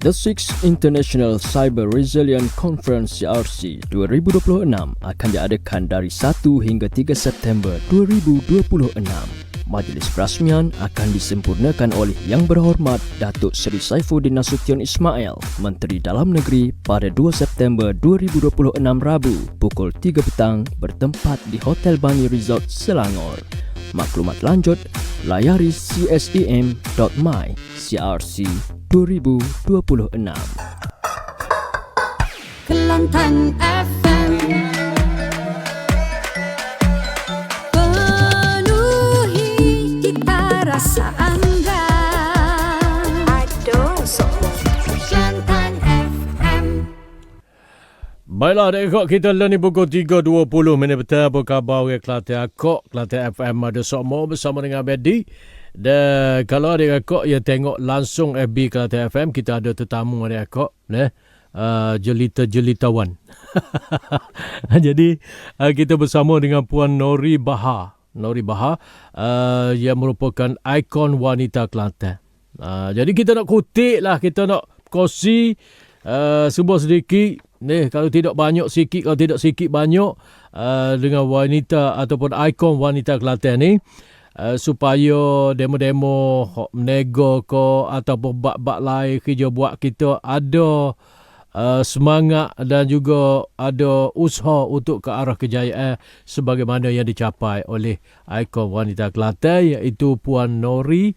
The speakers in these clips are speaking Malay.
The Sixth International Cyber Resilience Conference CRC 2026 akan diadakan dari 1 hingga 3 September 2026. Majlis perasmian akan disempurnakan oleh Yang Berhormat Datuk Seri Saifuddin Nasution Ismail, Menteri Dalam Negeri pada 2 September 2026 Rabu pukul 3 petang bertempat di Hotel Bangi Resort Selangor. Maklumat lanjut, layari csem.my CRC 2026. Kelantan FM, penuhi cita rasa anda. Aduh, Kelantan FM. Baiklah, adik-adik kita lah ni pukul 3.20 minit petang. Apa khabar orang Kelantan Akok? Kelantan FM ada semua bersama dengan Bedi. Dan kalau adik-adik yang tengok langsung FB Kelantan FM, kita ada tetamu adik-adik, jelita-jelitawan. Jadi kita bersama dengan Puan Nori Bahar. Yang merupakan ikon wanita Kelantan. Jadi kita nak kutip lah, kita nak kongsi sebuah sedikit. Kalau tidak banyak sikit, kalau tidak sikit banyak dengan wanita ataupun ikon wanita Kelantan ni. Supaya demo-demo menego ko ataupun bab-bab lain kerja buat kita ada semangat dan juga ada usaha untuk ke arah kejayaan sebagaimana yang dicapai oleh ikon wanita Kelantan iaitu Puan Nori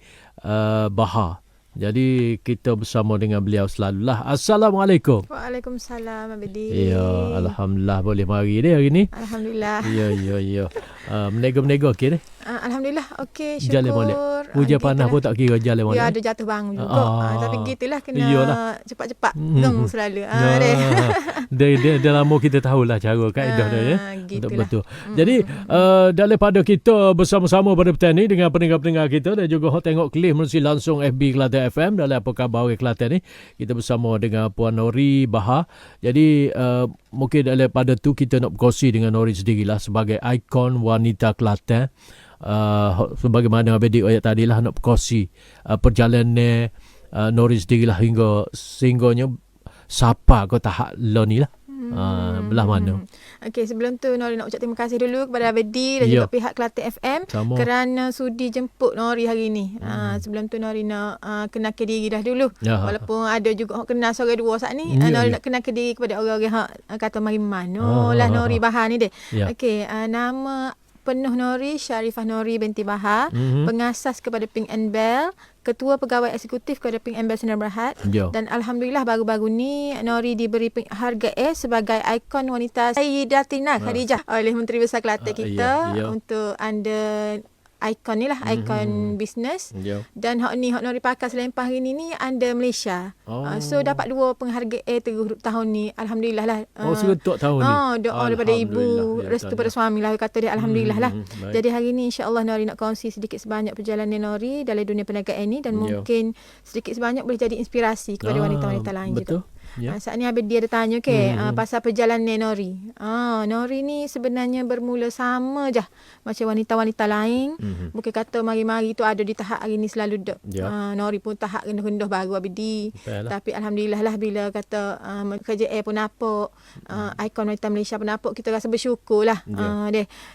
Bahar. Jadi kita bersama dengan beliau selalulah. Assalamualaikum. Waalaikumsalam Abedi. Ya, alhamdulillah boleh mari dia hari ni. Alhamdulillah. Ya. Menego-menego okey ni. Alhamdulillah okey, syukur. Jalan molek. Hujan panas pun tak kira jalan molek. Ya, ada jatuh bangun juga. Tapi gitulah kena cepat-cepat geng selalu. Dia lama kita tahulah cara kaedah dia ya. Gitulah. Betul. Jadi daripada kita bersama-sama pada petang ni dengan pendengar-pendengar kita dan juga tengok klip mesti langsung FB Kelantan FM dalam apa khabar orang Kelantan ni, kita bersama dengan Puan Nori Bahar. Jadi mungkin daripada tu kita nak berkongsi dengan Nori sendirilah sebagai ikon wanita Kelantan. Sebagaimana Abedi ayat tadi lah nak berkongsi perjalanan Nori sendirilah sehingganya siapa kau tahap lo ni lah. Belah mana. Okey, sebelum tu Nori nak ucap terima kasih dulu kepada Abedi dan juga pihak Kelantan FM kerana sudi jemput Nori hari ni. Sebelum tu Nori nak kenalkan diri dah dulu. Walaupun ada juga orang kenal seorang dua saat ni, Nori nak kenalkan diri kepada orang-orang kata mari mana lah Nori Bahar ni deh. Okey, nama penuh Nori Sharifah Nori binti Bahar, pengasas kepada Pink and Bell, Ketua Pegawai Eksekutif kepada Pink and Bell Sdn Bhd. Dan alhamdulillah baru-baru ni Nori diberi harga A sebagai ikon wanita Sayyidatina Khadijah oleh Menteri Besar Kelantan kita untuk under ikon ni lah, ikon bisnes. Dan hak Nori pakai selempang hari ni under Malaysia. So dapat 2 penghargaan terus tahun ni. Alhamdulillah lah. Serentak tahun ni. Doa daripada ibu, restu pada suami lah, kata dia alhamdulillah lah. Jadi hari ni insya-Allah Nori nak kongsi sedikit sebanyak perjalanan Nori dalam dunia perniagaan ni dan mungkin sedikit sebanyak boleh jadi inspirasi kepada wanita-wanita lain juga. Saat ni Abedi ada tanya pasal perjalanan Nori. Nori ni sebenarnya bermula sama je macam wanita-wanita lain. Bukan kata mari-mari tu ada di tahap hari ni selalu dek. Nori pun tahap rendah-rendah baru Abedi. Tapi alhamdulillah lah bila kata kerjaan pun nampak, ikon wanita Malaysia pun nampak, kita rasa bersyukur lah.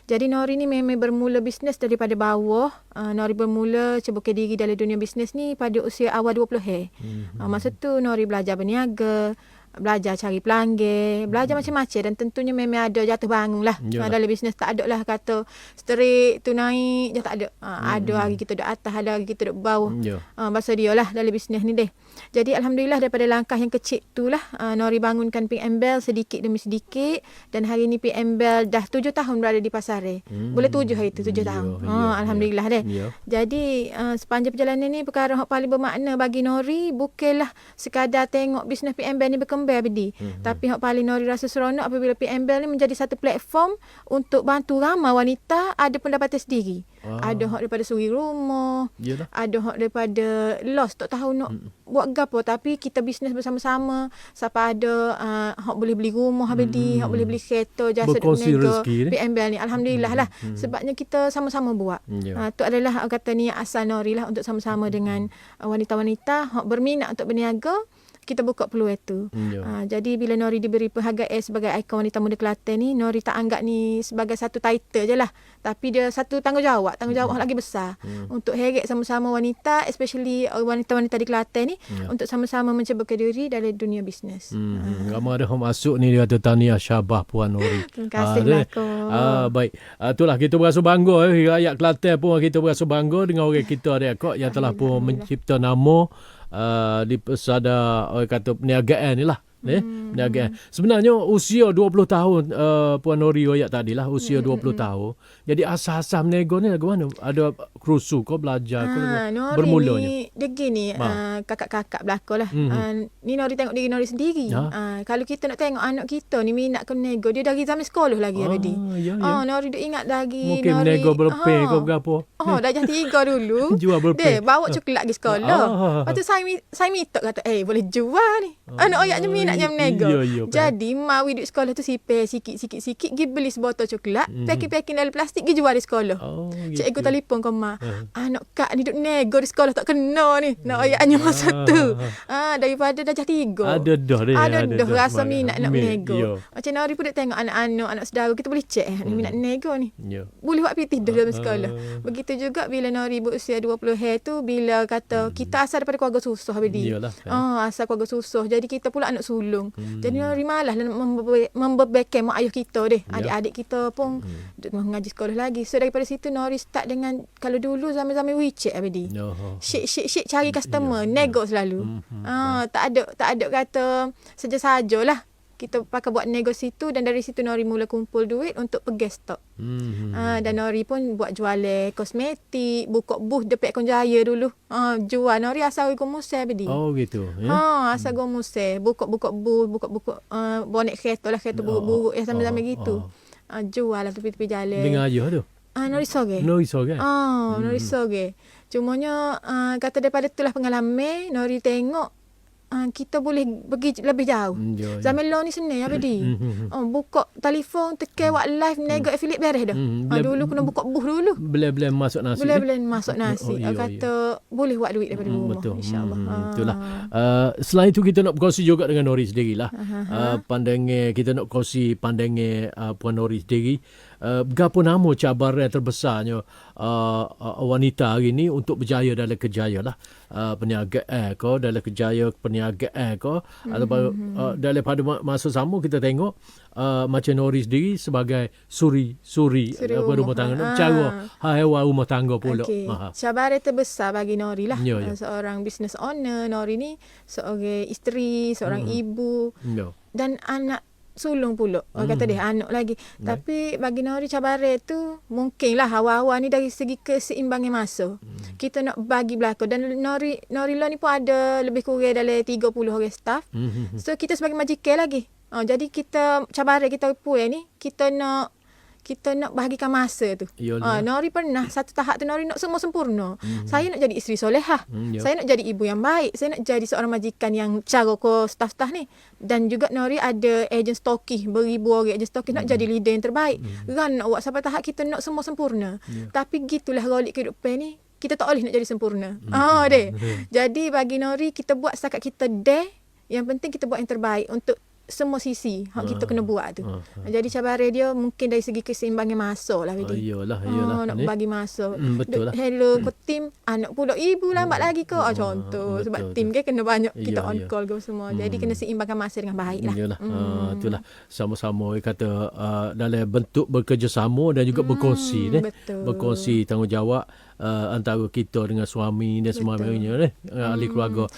Jadi Nori ni memang bermula bisnes daripada bawah. Nori bermula cuba diri dalam dunia bisnes ni pada usia awal 20. Masa tu Nori belajar berniaga, belajar cari pelanggan, belajar macam-macam dan tentunya memang ada jatuh bangun lah. Dalam bisnes tak ada lah kata straight tu naik je, tak ada. Ada hari kita duduk atas, ada hari kita duduk bawah. Bahasa dia lah dalam bisnes ni deh. Jadi alhamdulillah daripada langkah yang kecil tu lah Nori bangunkan Pink and Bell sedikit demi sedikit dan hari ni Pink and Bell dah 7 tahun berada di pasaran. Boleh 7 hari tu 7 tahun. Alhamdulillah deh. Jadi sepanjang perjalanan ni perkara yang paling bermakna bagi Nori bukanlah sekadar tengok bisnes Pink and Bell ni berkembang Abedi. Tapi yang paling Nori rasa seronok apabila Pink and Bell ni menjadi satu platform untuk bantu ramai wanita ada pendapatan sendiri. Ada hak daripada suri rumah, ada hak daripada loss tak tahu nak buat gapo, tapi kita bisnes bersama-sama. Siapa ada hak boleh beli rumah Abedi, hak boleh beli kereta, jasa berniaga Pink and Bell ni alhamdulillah lah. Sebabnya kita sama-sama buat. Tu adalah kata ni asal Nori lah untuk sama-sama dengan wanita-wanita hak berminat untuk berniaga kita buka peluang tu. Jadi bila Nori diberi penghargaan sebagai ikon wanita muda Kelantan ni, Nori tak anggap ni sebagai satu title je lah, tapi dia satu tanggungjawab lagi besar untuk heret sama-sama wanita, especially wanita-wanita di Kelantan ni, untuk sama-sama menceburkan diri dalam dunia bisnes. Ramai ada yang masuk ni, dia kata tahniah Syabas Puan Nori. Terima kasih lah. Baik. Itulah kita berasa bangga, rakyat Kelantan pun kita berasa bangga dengan orang kita dia kok yang telah pun mencipta nama di pesada orang kata perniagaan ni lah. Perniagaan. Sebenarnya usia 20 tahun Puan Nori ayat tadi lah, usia 20 tahun. Jadi asas-asas menego ni lagu mana? Ada kerusu kau belajar kau bermulanya. Ni dia gini kakak-kakak belakang lah. Ni Nori tengok diri Nori sendiri. Kalau kita nak tengok anak kita ni minat ke menego, dia dari zaman sekolah lagi Abadi. Nori duk ingat lagi mungkin Nori menego berpe ke berapa. Darjah 3 dulu. Jual berpe. Dia bawa coklat pergi sekolah. Lepas tu saya minta kata, boleh jual ni. Anak ayaknya minat jam nego. Jadi mawi duduk sekolah tu sipir sikit-sikit pergi beli sebotol coklat, packing dalam plastik pergi jual di sekolah. Cikgu telefon ke mak, anak kak ni duduk nego di sekolah tak kena ni. Nak ayaknya masa tu. Daripada darjah 3. Ada dah rasa minat nak menego. Macam Nori pun duk tengok anak saudara kita boleh cek ni minat nego ni. Boleh buat pergi tidur dalam sekolah. Begitu juga bila Nori berusia 20 tu, bila kata kita asal daripada keluarga susah Abadi. Asal keluarga susah. Jadi kita pula anak sulung. Jadi Nori malas membebankan mak ayah kita deh. Adik-adik kita pun mengaji sekolah lagi. So daripada situ Nori start dengan, kalau dulu zaman-zaman WeChat Abadi. Shake cari customer, nego selalu. Tak ada kata saja-sajalah. Kita pakai buat nego situ, dan dari situ Nori mula kumpul duit untuk pergi stok. Dan Nori pun buat jualan kosmetik, buka booth dekat Ekon Jaya dulu. Jual Nori asal Gomuseh Abadi. Gitu. Asal Gomuseh, buka booth, buka bonek kereta lah, kereta buruk-buruk yang sama-sama gitu. Jual lah tepi-tepi jalan. Dengan ayah tu? Nori Soge. Nori Soge. Cumanya kata daripada itulah pengalaman Nori tengok kita boleh pergi lebih jauh. Zaman law ni senang Abadi. Buka telefon, tekan buat live, nego affiliate beres dah. Dulu kena buka booth dulu. Boleh masuk nasi. Boleh masuk nasi. Kata boleh buat duit daripada rumah. InsyaAllah. Itulah. Selain itu kita nak berkongsi juga dengan Nori sendirilah. Pandangan kita nak kongsi pandangan Puan Nori sendiri. Berapa nama cabaran terbesarnya wanita hari ini untuk berjaya dalam kerjaya lah, perniagaan ko, dalam kerjaya perniagaan ko, atau daripada masa sama kita tengok macam Nori sendiri sebagai suri rumah tangga, cara hewan rumah tangga pula. Cabaran terbesar bagi Nori lah. Seorang business owner, Nori ni seorang isteri, seorang ibu, dan anak sulung pula. Orang kata dia anak lagi. Tapi bagi Nori cabaran tu mungkinlah awal-awal ni dari segi keseimbangan masa. Kita nak bagi belakang, dan Nori lah ni pun ada lebih kurang dalam 30 orang staff. So kita sebagai majikan lagi. Jadi kita cabaran kita pun ni kita nak bahagikan masa tu. Nori pernah satu tahap tu Nori nak semua sempurna. Saya nak jadi isteri solehah. Saya nak jadi ibu yang baik. Saya nak jadi seorang majikan yang cara ko staff-staff ni. Dan juga Nori ada agent stokis, beribu orang agent stokis, nak jadi leader yang terbaik. Nak buat sampai tahap kita nak semua sempurna. Tapi gitulah rolik kehidupan ni. Kita tak boleh nak jadi sempurna. Jadi bagi Nori, kita buat setakat kita yang penting kita buat yang terbaik untuk semua sisi kita kena buat tu. Jadi cabaran dia mungkin dari segi keseimbangan masa lah. Iyalah. Nak bagi masa. Betul lah. Hello ke tim, anak pula ibu lambat lagi ke. Contoh. Sebab tim kan kena banyak kita on call ke semua. Jadi kena seimbangkan masa dengan baik lah. Iyalah. Itulah. Sama-sama kata dalam bentuk bekerjasama dan juga berkongsi. Berkongsi tanggungjawab antara kita dengan suami dan semua-semanya ahli keluarga.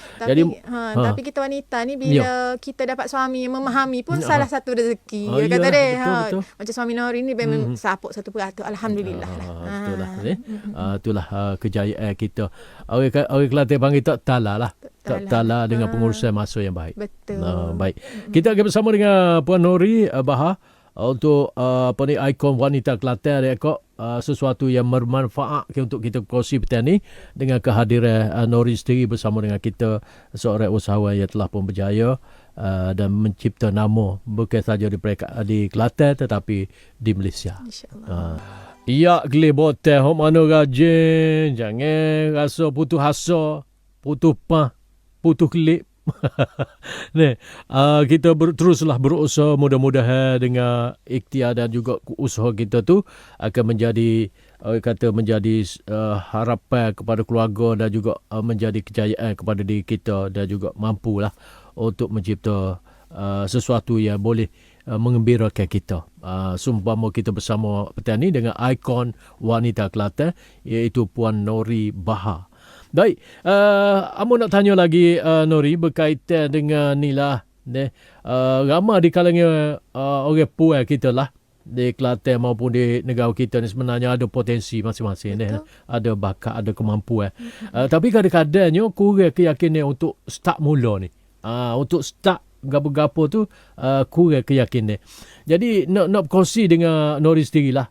Tapi kita wanita ni bila kita dapat suami yang memahami pun salah satu rezeki. Dia kata betul. Macam suami Nori ni memang sapuk 1%. Alhamdulillah lah. Itulah kejayaan kita. Orang Kelantan panggil tak tala lah. Tak tala dengan pengurusan masa yang baik. Betul. Baik. Kita akan bersama dengan Puan Nori Bahar untuk ikon wanita Kelantan sesuatu yang bermanfaat untuk kita kongsi petang ni dengan kehadiran Nori sendiri bersama dengan kita, seorang usahawan yang telah pun berjaya dan mencipta nama bukan saja di Kelantan tetapi di Malaysia. InsyaAllah. Ya, geli botel hok mana rajin, jangan rasa putus asa, putus pah, putus kelip, Ni, kita teruslah berusaha, mudah-mudahan dengan ikhtiar dan juga usaha kita tu akan menjadi harapan kepada keluarga dan juga menjadi kejayaan kepada diri kita dan juga mampulah untuk mencipta sesuatu yang boleh mengembirakan kita. Seumpama kita bersama petani dengan ikon wanita Kelantan iaitu Puan Nori Bahar. Baik, Amu nak tanya lagi Nori berkaitan dengan ni lah. Ramai di kalangan orang puan kita lah di Kelantan maupun di negara kita ni sebenarnya ada potensi masing-masing. Ada bakat, ada kemampuan. Tapi kadang-kadangnya kurang keyakinan untuk start mula ni. Untuk start gapo-gapo tu kurang keyakinan. Jadi nak berkongsi dengan Nori sendirilah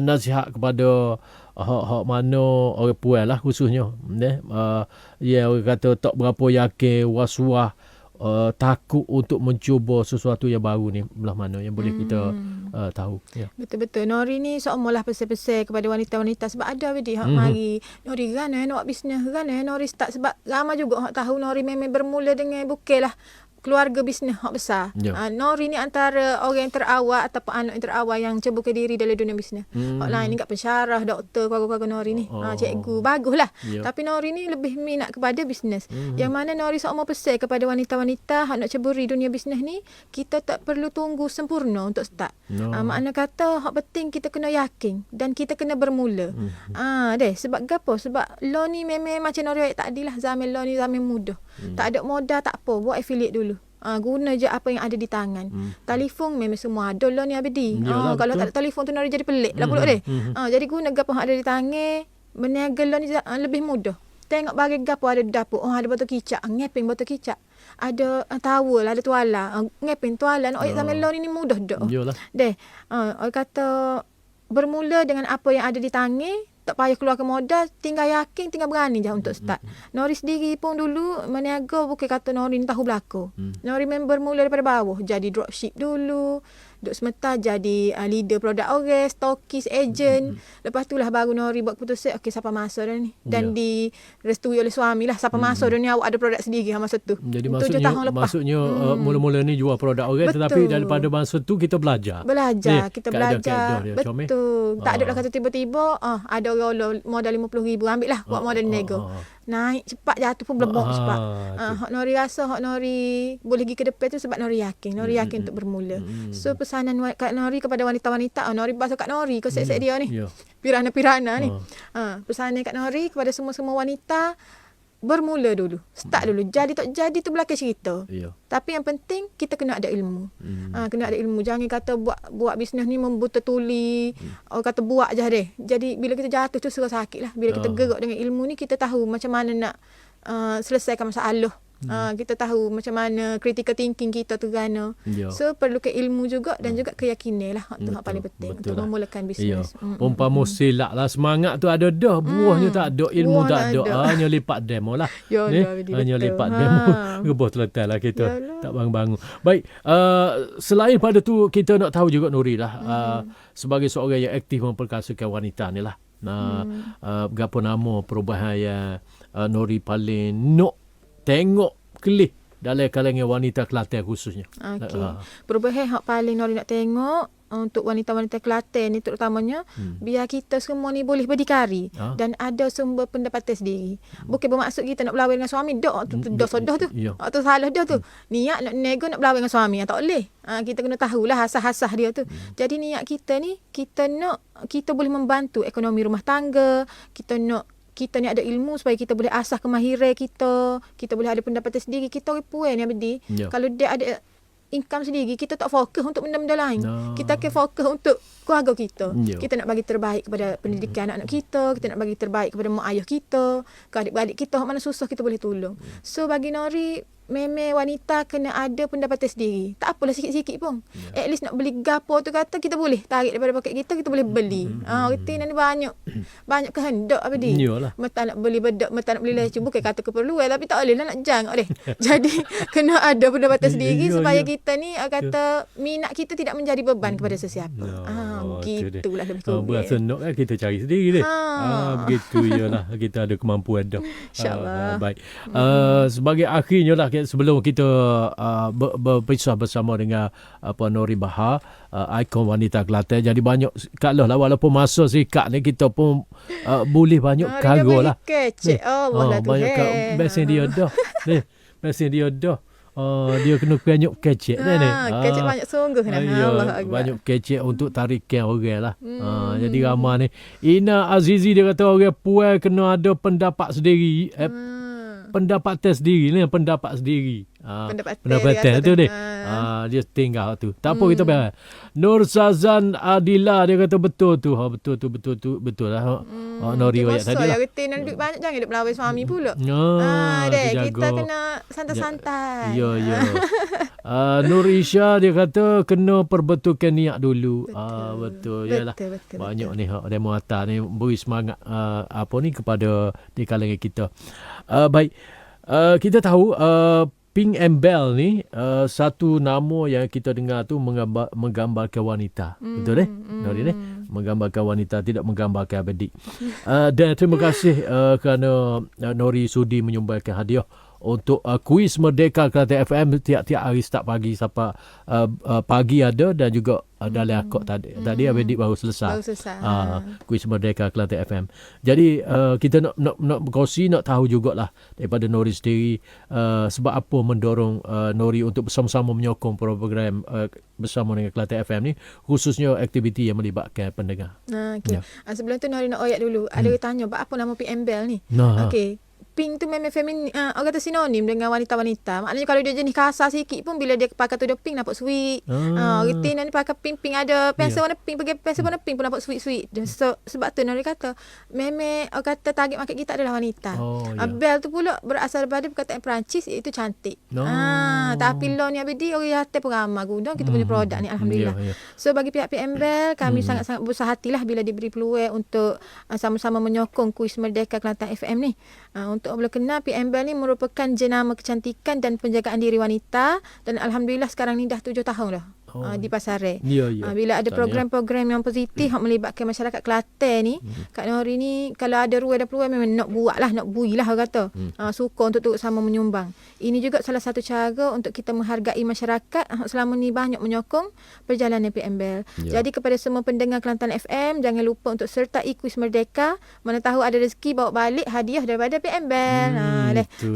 nasihat kepada hak mana orang puan lah khususnya orang kata tak berapa yakin, was-was, takut untuk mencuba sesuatu yang baru ni, belah mana yang boleh kita tahu. Betul-betul. Nori ni seomolah pesan-pesan kepada wanita-wanita sebab ada dia hak mari Nori kan nak buat bisnes kan Nori start sebab ramai juga hak tahu Nori memang bermula dengan bukanlah keluarga bisnes hak besar. Nori ni antara orang yang terawal ataupun anak yang terawal yang cebuka diri dalam dunia bisnes. Hak lain ni kat pensyarah, doktor, keluarga-keluarga Nori ni. Cikgu, baguslah. Tapi Nori ni lebih minat kepada bisnes. Yang mana Nori seumur pesan kepada wanita-wanita hak nak ceburi dunia bisnes ni, kita tak perlu tunggu sempurna untuk start. Makna kata hak penting kita kena yakin dan kita kena bermula. Sebab gapo? Sebab lo ni memang macam Nori ayat tadi lah, zaman lo ni zaman mudah. Tak ada modal tak apa, buat affiliate dulu. Guna je apa yang ada di tangan. Telefon memang semua ada lah ni abadi. Kalau tak ada telefon tu Nori jadi pelik lah pulak dia. Jadi guna gapo yang ada di tangan, berniaga lah ni lebih mudah. Tengok bagi gapo ada di dapur. Ada botol kicap, ngeping botol kicap. Ada towel, ada tuala, ngeping tuala. Ayat zaman lo ni mudah dah. Orang kata bermula dengan apa yang ada di tangan. Tak payah keluarkan modal, tinggal yakin, tinggal berani je untuk start. Nori sendiri pun dulu meniaga bukan kata Nori ni tahu belaka. Nori memang bermula daripada bawah, jadi dropship dulu, duk semata jadi leader produk orang, stokis, agent. Lepas tu lah baru Nori buat keputusan, okey siapa masuk dah ni. Dan direstui oleh suami lah, siapa masuk dah ni awak ada produk sendiri masa tu. Jadi maksudnya mula-mula ni jual produk orang, tetapi daripada masa tu kita belajar. Kita belajar. Betul. Tak ada lah kata tiba-tiba ada orang modal 50,000 ambil lah buat modal nego. Naik cepat, jatuh pun belebok cepat. Hak Nori rasa hak Nori boleh pergi ke depan tu sebab Nori yakin. Nori yakin untuk bermula. So pesanan kat Nori kepada wanita-wanita, Nori bahasa kat Nori ke set dia ni. Pirana-pirana ni. Pesanan kat Nori kepada semua-semua wanita, bermula dulu. Start dulu. Jadi tak jadi tu belakang cerita. Tapi yang penting kita kena ada ilmu. Kena ada ilmu. Jangan kata buat bisnes ni membuta tuli. Orang kata buat je deh. Jadi bila kita jatuh tu serah sakit lah. Bila kita gerak dengan ilmu ni, kita tahu macam mana nak selesaikan masalah. Kita tahu macam mana critical thinking kita tu gana. So perlu ke ilmu juga dan juga keyakinan lah. Itu yang paling penting untuk memulakan bisnes. Umpama silap lah, semangat tu ada dah, buahnya tak ada, ilmu tak ada. Hanya lipat demo lah. Hanya lipat demo. Rebah terletak lah kita. Tak bangun-bangun. Baik, selain pada tu kita nak tahu juga Nori lah, sebagai seorang yang aktif memperkasakan wanita ni lah. Berapa nama perubahan yang Nori paling nak tengok kelih dalam kalangan wanita Kelantan khususnya. Perubahan hak paling Nori nak tengok untuk wanita-wanita Kelantan ni terutamanya, biar kita semua ni boleh berdikari dan ada sumber pendapatan sendiri. Bukan bermaksud kita nak berlawan dengan suami dah tu sodah tu. Tu salah dah tu. Niat nak nego nak berlawan dengan suami tak boleh. Kita kena tahulah hasah-hasah dia tu. Jadi niat kita ni kita boleh membantu ekonomi rumah tangga, kita ni ada ilmu supaya kita boleh asah kemahiran kita boleh ada pendapatan sendiri. Kita orang puan yang berdi. Kalau dia ada income sendiri, kita tak fokus untuk benda-benda lain. Kita akan fokus untuk keluarga kita. Kita nak bagi terbaik kepada pendidikan anak-anak kita nak bagi terbaik kepada mak ayah kita, ke adik-beradik kita, mana susah kita boleh tolong. So bagi Nori, memang wanita kena ada pendapatan sendiri. Tak apalah sikit-sikit pun. At least nak beli gapo tu kata kita boleh tarik daripada poket kita boleh beli. Kita ni banyak kehendak apa dia. Mata nak beli bedak, mata nak beli lecu, bukan kata keperluan tapi tak boleh lah nak jangok deh. Jadi kena ada pendapatan sendiri supaya kita ni kata minat kita tidak menjadi beban kepada sesiapa. Gitulah lebih kurang. Berasa nak kita cari sendiri deh. Begitu jelah, kita ada kemampuan dah. InsyaAllah. Baik. Sebagai akhirnya lah sebelum kita berpisah bersama dengan Puan Nori Bahar, ikon wanita Kelantan. Jadi banyak kalau lah walaupun masa sikat ni kita pun boleh banyak kargo lah. Kecek Allah lah tu. Banyak biasa dia dah. Ni, biasa dia dah. Dia kena banyak kecek ni. Kecek banyak sungguh nak. Allah Akbar. Banyak kecek untuk tarikan orang lah. Jadi ramai ni. Ina Azizi dia kata orang puan kena ada pendapat sendiri. Pendapatan sendiri ni, pendapat sendiri. Pendapatan tu dia. Dia tinggal tu. Tak apa kita bayar. Nur Sazan Adila dia kata betul tu. Betul lah. Nori ayat tadi lah. Kita nak duit banyak jangan duk melawai suami pula. Kita kena santai-santai. Ya. Nur Isha dia kata kena perbetulkan niat dulu. Betul. Yalah. Banyak ni demo atas ni beri semangat kepada di kalangan kita. Baik. Kita tahu Pink and Bell ni satu nama yang kita dengar tu menggambarkan wanita. Betul Nori ni? Menggambarkan wanita, tidak menggambarkan adik. Dan terima kasih kerana Nori sudi menyumbangkan hadiah untuk kuis Merdeka Kelantan FM tiap-tiap hari start pagi sampai pagi ada, dan juga dalam akok tadi adik baru selesai. Kuis Merdeka Kelantan FM. Jadi kita nak berkongsi, nak tahu jugalah daripada Nori sendiri sebab apa mendorong Nori untuk bersama-sama menyokong program bersama dengan Kelantan FM ni, khususnya aktiviti yang melibatkan pendengar. Okay. Sebelum tu Nori nak oyak dulu. Ada orang tanya apa nama PM Bell ni. Okay. Pink tu memang feminin, orang kata sinonim dengan wanita-wanita. Maknanya kalau dia jenis kasar sikit pun, bila dia pakai tudung pink nampak sweet. Retina ni pakai pink ada pensel warna pink, pakai pensel warna pink pun nampak sweet. So, sebab tu Nori kata memang orang kata target market kita adalah wanita. Belle tu pula berasal daripada perkataan Perancis, iaitu cantik. Tapi lo ni abdi orang hati pun ramai guna kita punya produk ni, alhamdulillah. So bagi pihak PM Bell, kami sangat-sangat berusaha hatilah bila diberi peluang untuk sama-sama menyokong kuis Merdeka Kelantan FM ni. Untuk boleh kenal, PM Bell ni merupakan jenama kecantikan dan penjagaan diri wanita, dan alhamdulillah sekarang ni dah 7 tahun dah di pasaran. Bila ada program-program yang positif yang melibatkan masyarakat Kelantan ni, Kak Nori ni kalau ada ruang dan peluang memang nak buat lah, nak bui lah orang kata. Suka untuk turut sama menyumbang. Ini juga salah satu cara untuk kita menghargai masyarakat selama ni banyak menyokong perjalanan PM Bell. Jadi kepada semua pendengar Kelantan FM, jangan lupa untuk sertai kuis Merdeka. Mana tahu ada rezeki bawa balik hadiah daripada PM Bell.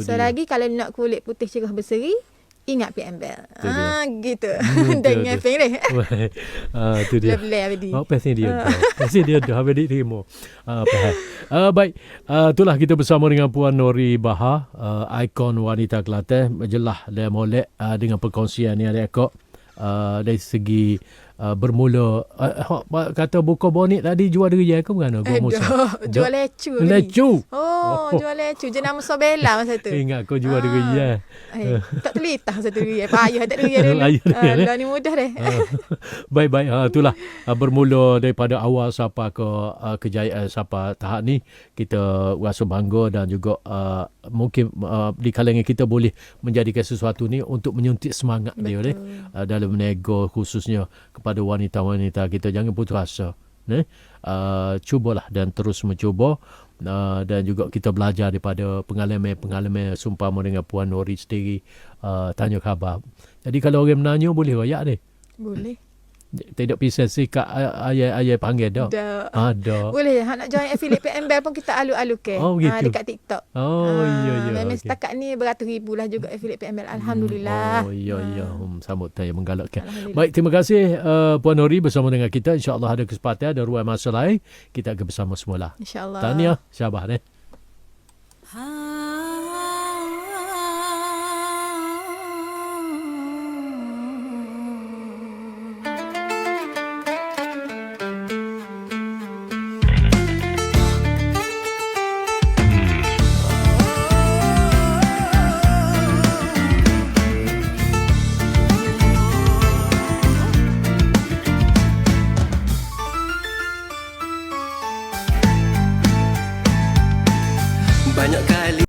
Selagi kalau nak kulit putih cerah berseri, ingat PM Bell. Gitu. Dengan Feng deh. Tu dia. Pasti dia dah habis diterima. Baik. Itulah kita bersama dengan Puan Nori Bahar, ikon wanita Kelantan, jelah dan molek dengan perkongsian ni ada kok. Dari segi bermula kata buka bonik tadi jual diri ke bukan? Jual lecu. Jual lecu. Jenama Sobela masa tu. Ingat kau jual diri tak telitah masa tu diri. Payah tak diri dulu. Dah ni mudah deh. Baik. Itulah bermula daripada awal sampai ke kejayaan sampai tahap ni, kita rasa bangga, dan juga mungkin di kalangan kita boleh menjadikan sesuatu ni untuk menyuntik semangat dia dalam menego, khususnya kepada wanita-wanita kita. Jangan putus asa. Cubalah dan terus mencuba, dan juga kita belajar daripada pengalaman seumpama dengan Puan Nori sendiri, tanya khabar. Jadi kalau orang menanya boleh royak ni. Boleh. Tidak pisah kat ayah panggil dah. Ada. Boleh nak join affiliate PM Bell pun kita alu-alu ke. Dekat TikTok. Ya. Memang setakat ni beratus ribu lah juga affiliate PM Bell, alhamdulillah. Ya. Sambut saya menggalakkan. Baik, terima kasih Puan Nori bersama dengan kita. InsyaAllah ada kesempatan, ada ruang masa lain kita akan bersama semula. InsyaAllah. Tahniah, syabas